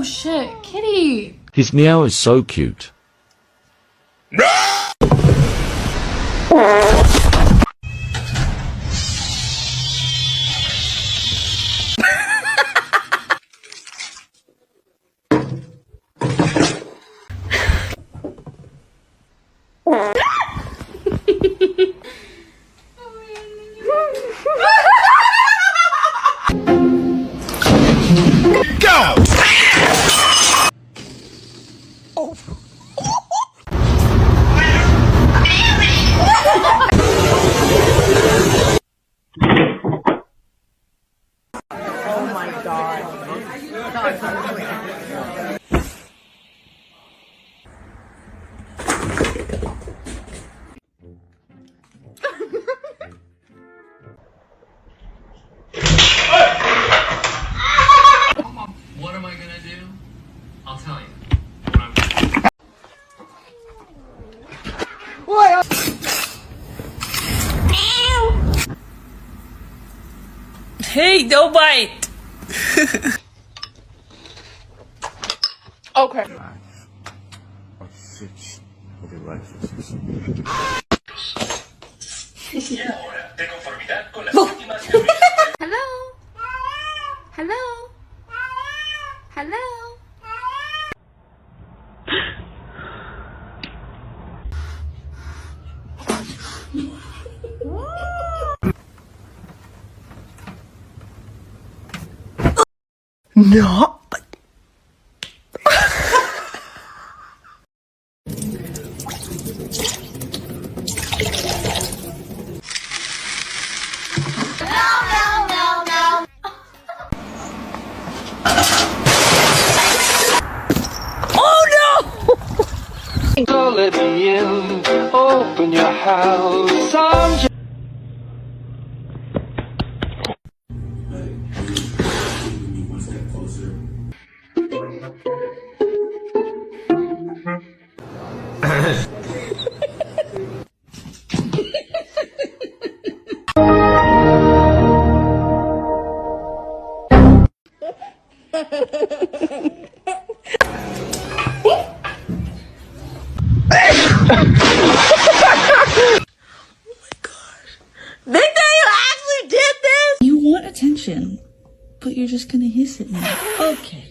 Oh shit, kitty! His meow is so cute. What am I gonna do? I'll tell you. Hey, don't bite! Okay. Hello? Hello? Hello? No! So let me in, open your house, I'm just... You want attention, but you're just gonna hiss at me. Okay.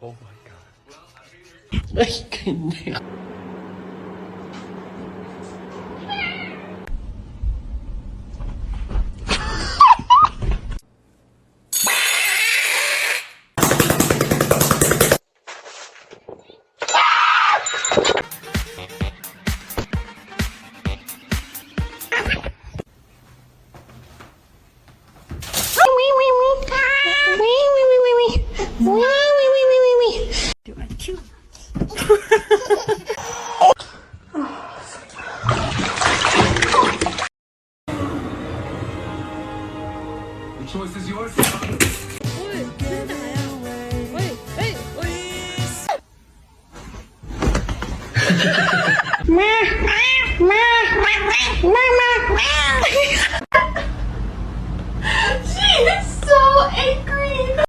Oh my god. The choice is yours. She is so angry!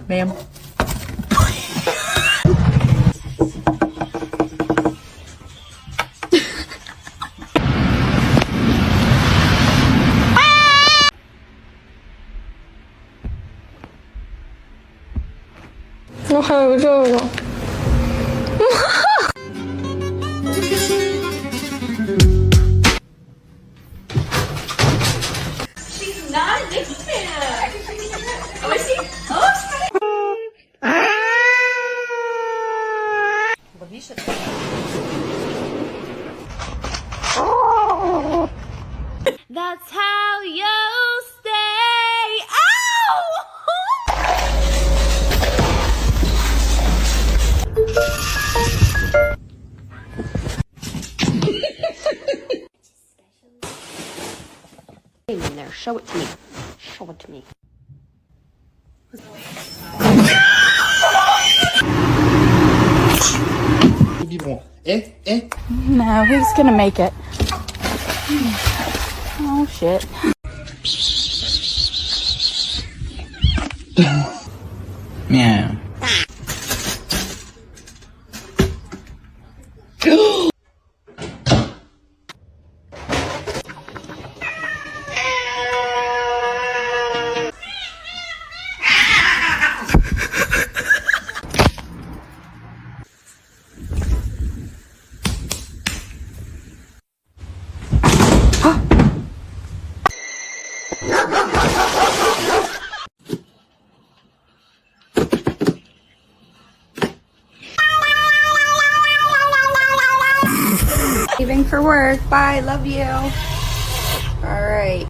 Ma'am. She's not a Disney fan. Oh, is she? Oh, that's how you stay. In there, show it to me. Show it to me. No, he's gonna make it. Oh shit. Meow. Leaving for work. Bye. Love you. All right.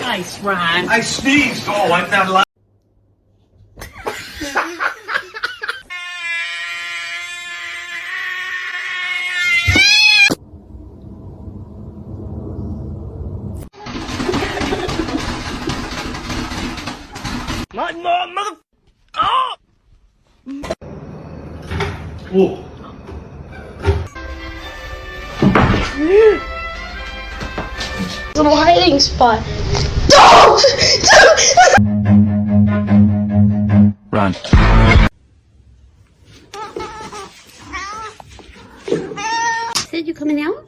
Nice, Ryan. I sneezed. Oh, I'm not allowed. Whoa. Little hiding spot. Run. Said you coming out?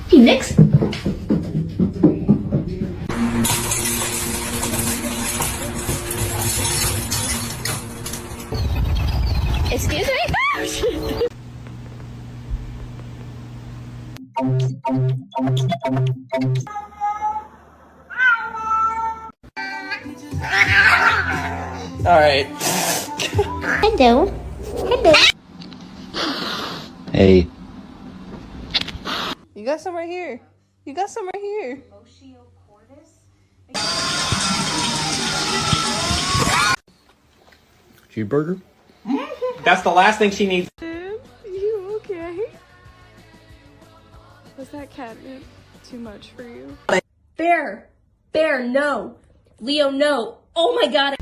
Phoenix. Excuse me? All right. Hello. Hello. Hey. You got some right here. You got some right here. Cheeseburger? That's the last thing she needs. You okay? Was that catnip too much for you? Bear. Bear, no. Leo, no. Oh my god.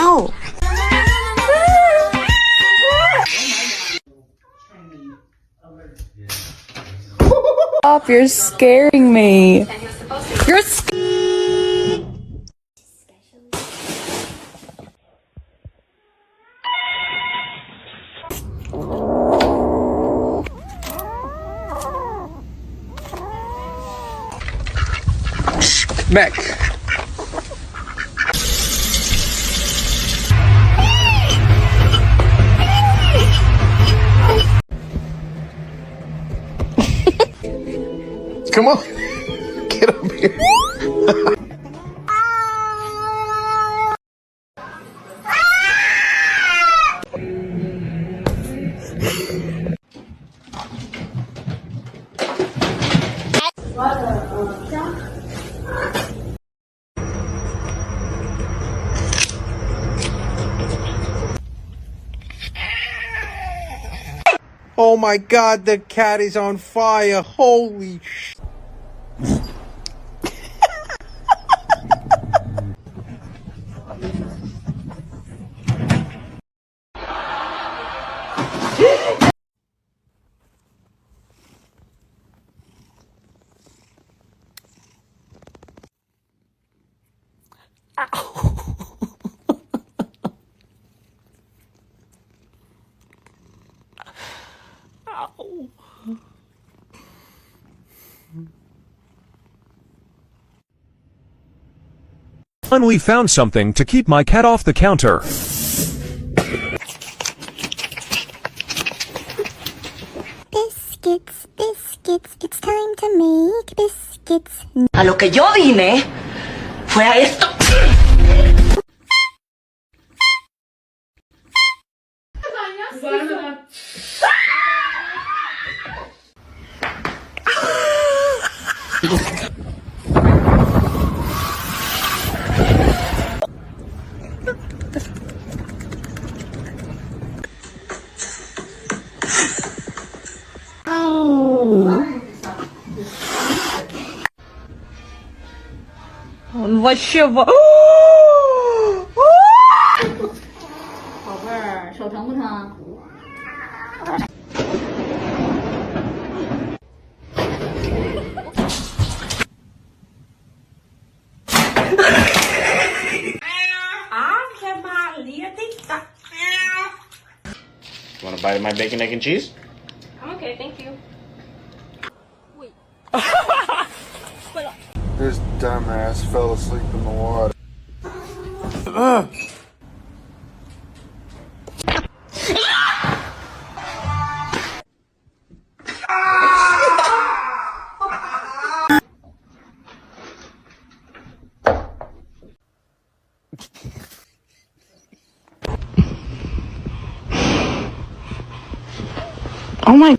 No. Stop, you're scaring me. You're Mac. Come on. Get up here. Oh my god, the cat is on fire. Holy sh... Finally found something to keep my cat off the counter. Biscuits, biscuits, it's time to make biscuits. A lo que yo vine fue a esto. Он вообще宝贝儿，手疼不疼？ Want a bite of my bacon, egg, and cheese? I'm okay, thank you. This dumbass fell asleep in the water. Oh my